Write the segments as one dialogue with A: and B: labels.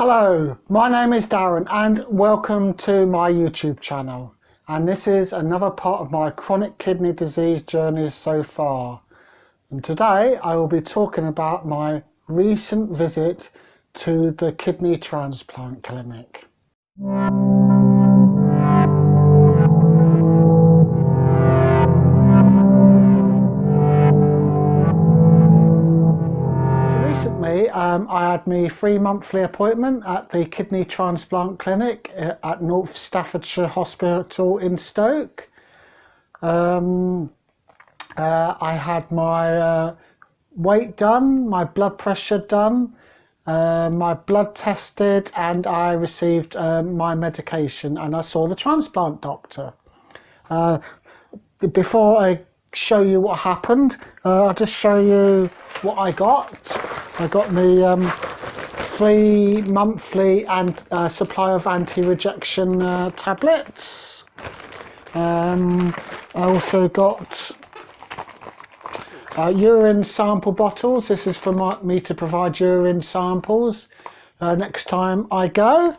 A: Hello, my name is Darren and welcome to my YouTube channel, and this is another part of my chronic kidney disease journey so far. And today I will be talking about my recent visit to the kidney transplant clinic. Recently, I had my free monthly appointment at the kidney transplant clinic at North Staffordshire Hospital in Stoke. I had my weight done, my blood pressure done, my blood tested, and I received my medication, and I saw the transplant doctor. Before I show you what happened, I'll just show you what I got. I got the free monthly and supply of anti-rejection tablets. I also got urine sample bottles. This is for me to provide urine samples next time I go.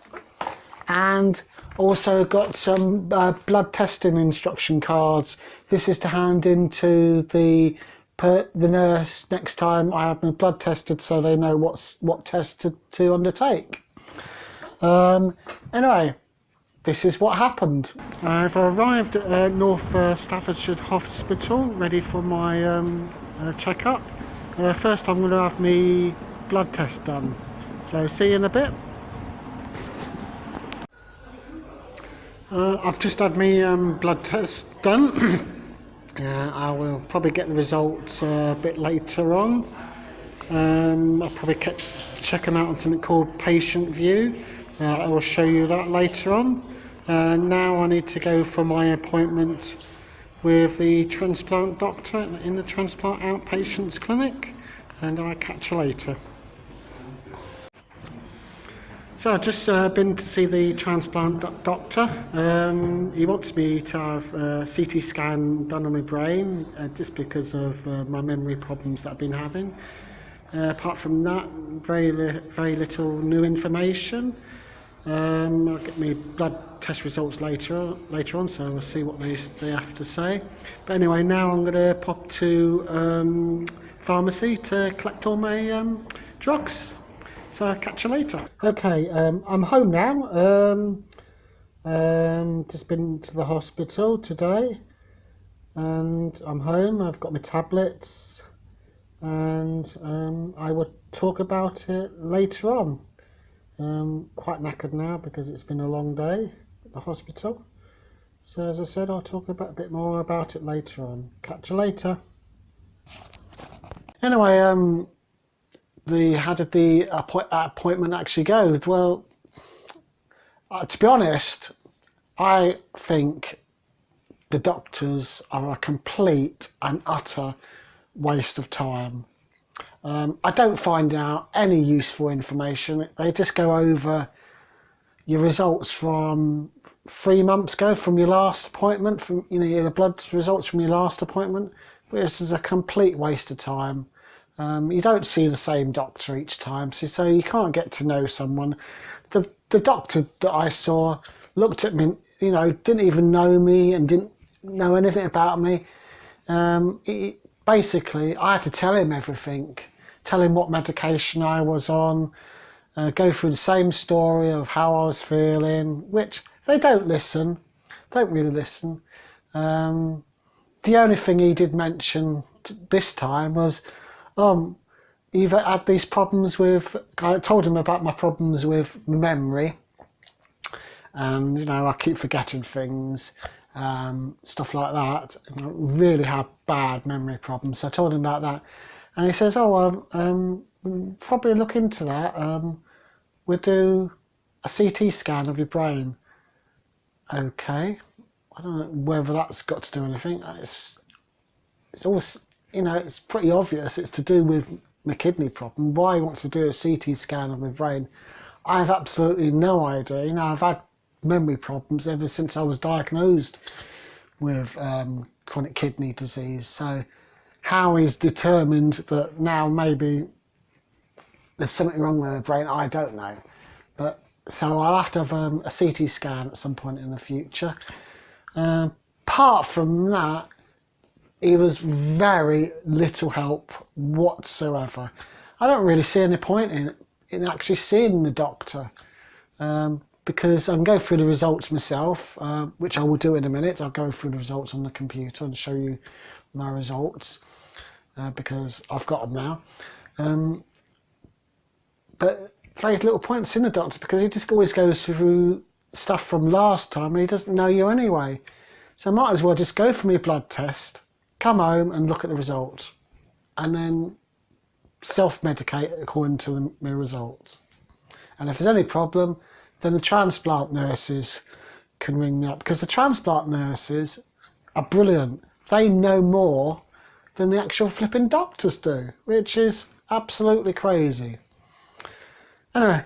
A: And also got some blood testing instruction cards. This is to hand in to the nurse next time I have my blood tested, so they know what test to undertake. Anyway, this is what happened. I've arrived at North Staffordshire Hospital, ready for my checkup. First I'm going to have my blood test done, so see you in a bit. I've just had my blood test done. I will probably get the results a bit later on. I'll probably check them out on something called Patient View. I will show you that later on. Now I need to go for my appointment with the transplant doctor in the transplant outpatients clinic, and I'll catch you later. So I've just been to see the transplant doctor. He wants me to have a CT scan done on my brain, just because of my memory problems that I've been having. Apart from that, very little new information. I'll get my blood test results later on, so we'll see what they have to say. But anyway, now I'm going to pop to pharmacy to collect all my drugs. So I'll catch you later. Okay, I'm home now. Just been to the hospital today, and I'm home. I've got my tablets, and I will talk about it later on. Quite knackered now because it's been a long day at the hospital. So as I said, I'll talk a bit more about it later on. Catch you later. Anyway, how did the appointment actually go? Well, to be honest, I think the doctors are a complete and utter waste of time. I don't find out any useful information. They just go over your results from 3 months ago, from your last appointment, from your blood results from your last appointment, which is a complete waste of time. You don't see the same doctor each time, so you can't get to know someone. The doctor that I saw looked at me, didn't even know me and didn't know anything about me. Basically, I had to tell him everything, tell him what medication I was on, go through the same story of how I was feeling, which they don't really listen. The only thing he did mention this time was, you've had these problems with, I told him about my problems with memory, and I keep forgetting things, stuff like that. I really have bad memory problems, so I told him about that, and he says, we'll probably look into that. We'll do a CT scan of your brain. Okay, I don't know whether that's got to do anything. It's all, it's pretty obvious it's to do with my kidney problem. Why he wants to do a CT scan of my brain, I have absolutely no idea. I've had memory problems ever since I was diagnosed with chronic kidney disease. So how he's determined that now maybe there's something wrong with my brain, I don't know. But so I'll have to have a CT scan at some point in the future. Apart from that, he was very little help whatsoever. I don't really see any point in actually seeing the doctor, because I can go through the results myself, which I will do in a minute. I'll go through the results on the computer and show you my results, because I've got them now. But very little point seeing the doctor, because he just always goes through stuff from last time and he doesn't know you anyway. So I might as well just go for my blood test, come home and look at the results, and then self-medicate according to my results. And if there's any problem, then the transplant nurses can ring me up, because the transplant nurses are brilliant. They know more than the actual flipping doctors do, which is absolutely crazy. Anyway,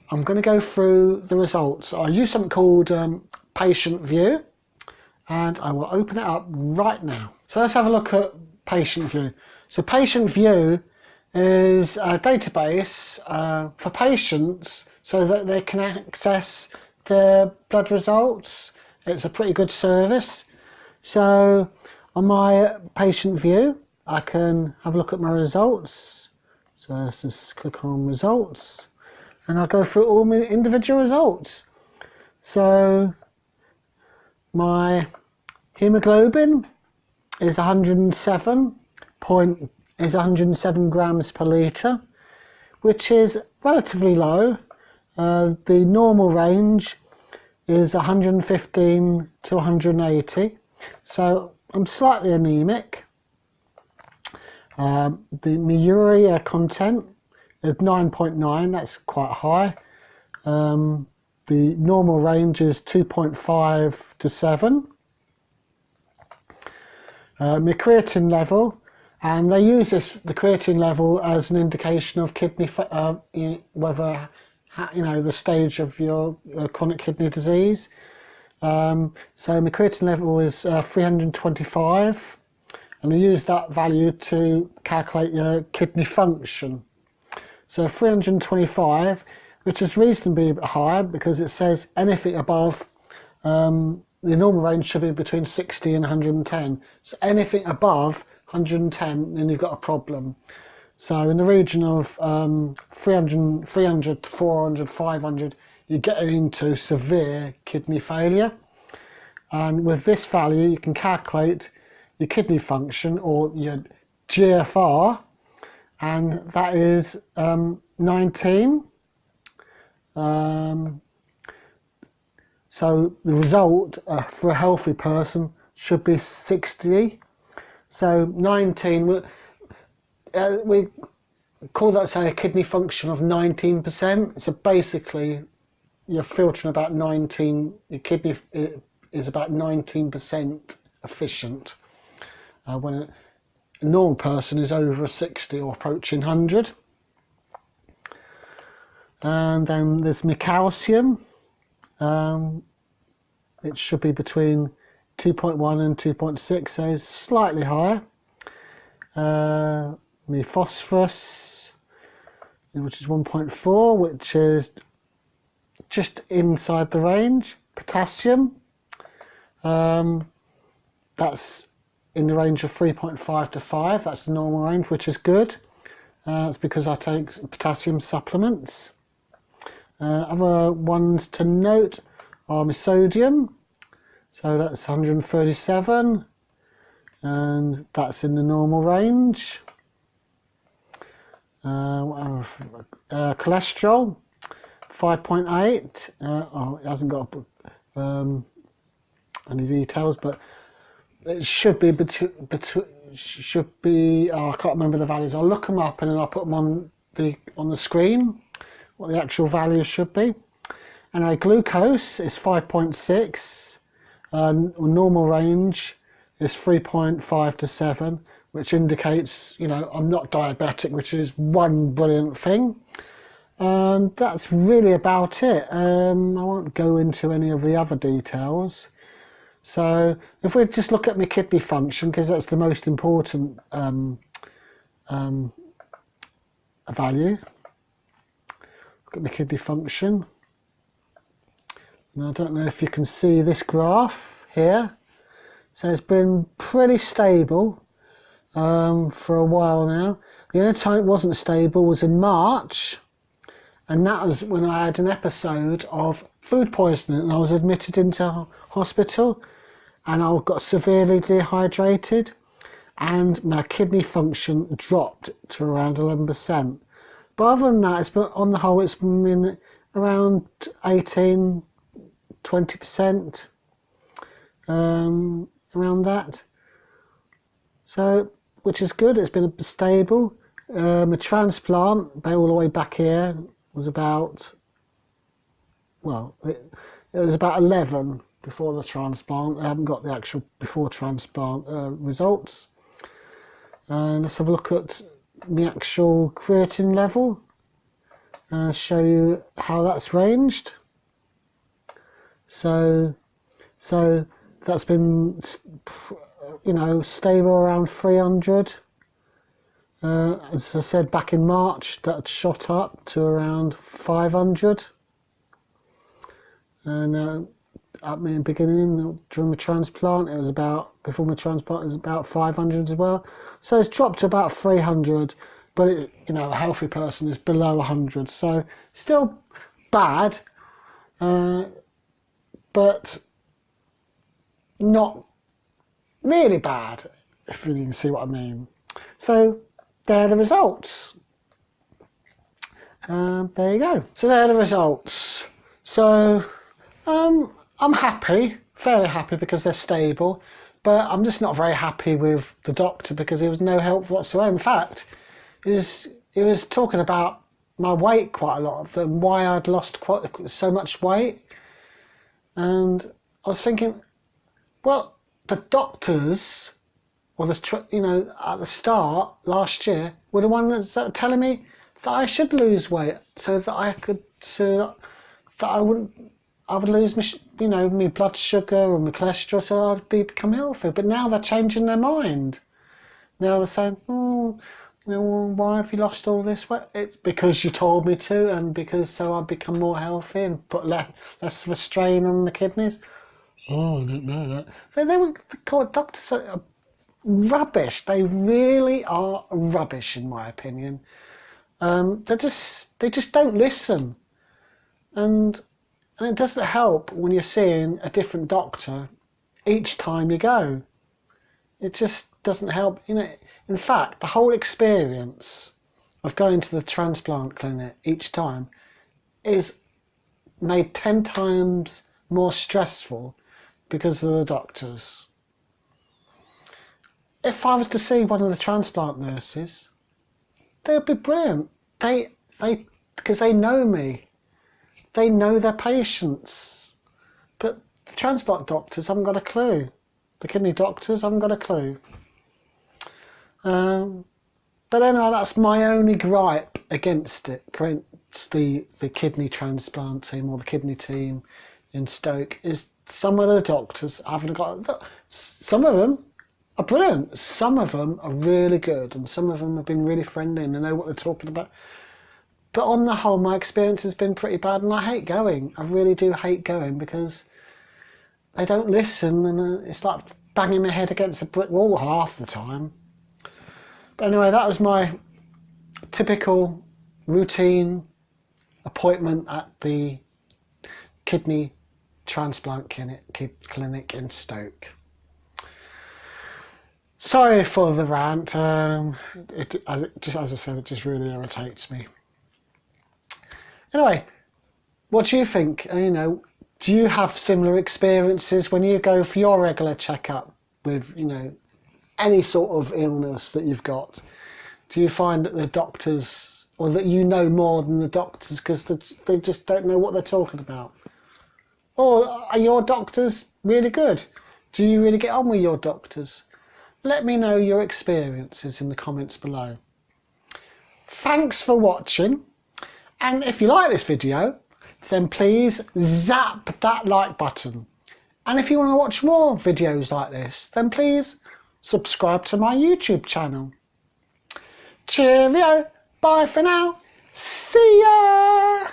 A: I'm going to go through the results. I use something called Patient View, and I will open it up right now. So let's have a look at Patient View. So Patient View is a database for patients so that they can access their blood results. It's a pretty good service. So on my Patient View, I can have a look at my results. So let's just click on results, and I'll go through all my individual results. So my hemoglobin is 107 grams per litre, which is relatively low. The normal range is 115 to 180, so I'm slightly anemic. My urea content is 9.9, that's quite high. The normal range is 2.5 to 7. My creatine level, and they use the creatine level as an indication of kidney, whether, the stage of your chronic kidney disease. So my creatine level is 325, and I use that value to calculate your kidney function. So 325, which is reasonably high, because it says anything above, the normal range should be between 60 and 110. So anything above 110, then you've got a problem. So in the region of 300 to 400, 500, you're getting into severe kidney failure. And with this value, you can calculate your kidney function, or your GFR, and that is 19. So the result for a healthy person should be 60. So 19, we call that, say, a kidney function of 19%. So basically, you're filtering about 19, your kidney is about 19% efficient. When a normal person is over 60 or approaching 100. And then there's my calcium. It should be between 2.1 and 2.6, so it's slightly higher. My phosphorus, which is 1.4, which is just inside the range. Potassium, that's in the range of 3.5 to 5, that's the normal range, which is good. That's because I take potassium supplements. Other ones to note are my sodium, so that's 137, and that's in the normal range. Cholesterol, 5.8. It hasn't got any details, but it should be should be. I can't remember the values. I'll look them up and then I'll put them on the screen, what the actual values should be. And our glucose is 5.6, normal range is 3.5 to 7, which indicates, I'm not diabetic, which is one brilliant thing. And that's really about it. I won't go into any of the other details. So if we just look at my kidney function, because that's the most important value. Look at my kidney function. And I don't know if you can see this graph here. So it's been pretty stable for a while now. The only time it wasn't stable was in March, and that was when I had an episode of food poisoning and I was admitted into hospital and I got severely dehydrated and my kidney function dropped to around 11%. But other than that, it's been, on the whole, it's been around 18, 20%, around that. So, which is good. It's been stable. My transplant, all the way back here, was about, well, it was about 11 before the transplant. I haven't got the actual before transplant results. And let's have a look at the actual creatine level and show you how that's ranged. So that's been, you know, stable around 300. As I said, back in March, that shot up to around 500. And at the beginning, during my transplant, it was about, before my transplant, it was about 500 as well. So it's dropped to about 300, but it, you know, a healthy person is below 100. So still bad, but not really bad, if you can see what I mean. So there are the results. There you go. So there are the results. So I'm happy, fairly happy, because they're stable, but I'm just not very happy with the doctor because he was no help whatsoever. In fact, he was talking about my weight quite a lot, and why I'd lost so much weight. And I was thinking, well, the doctors, or the, you know, at the start last year, were the ones that were telling me that I should lose weight so that I could, so that I would lose my, you know, my blood sugar and my cholesterol, so I'd become healthy. But now they're changing their mind. Now they're saying, oh, you know, why have you lost all this weight? It's because you told me to, and because so I'd become more healthy and put less of a strain on the kidneys. Oh, I didn't know that. They were, the doctors are rubbish. They really are rubbish, in my opinion. They just don't listen, and it doesn't help when you're seeing a different doctor each time you go. It just doesn't help. You know, in fact, the whole experience of going to the transplant clinic each time is made 10 times more stressful because of the doctors. If I was to see one of the transplant nurses, they would be brilliant. Because they know me. They know their patients. But the transplant doctors haven't got a clue. The kidney doctors haven't got a clue. But anyway, that's my only gripe against it, against the kidney transplant team or the kidney team in Stoke, is some of the doctors haven't got... Look, some of them are brilliant. Some of them are really good, and some of them have been really friendly and they know what they're talking about. But on the whole, my experience has been pretty bad, and I hate going. I really do hate going because they don't listen, and it's like banging my head against a brick wall half the time. But anyway, that was my typical routine appointment at the kidney transplant clinic in Stoke. Sorry for the rant. As I said, it just really irritates me. Anyway, what do you think? You know, do you have similar experiences when you go for your regular checkup with, you know, any sort of illness that you've got? Do you find that the doctors, or that you know more than the doctors because they just don't know what they're talking about? Or are your doctors really good? Do you really get on with your doctors? Let me know your experiences in the comments below. Thanks for watching. And if you like this video, then please zap that like button. And if you want to watch more videos like this, then please subscribe to my YouTube channel. Cheerio, bye for now, see ya!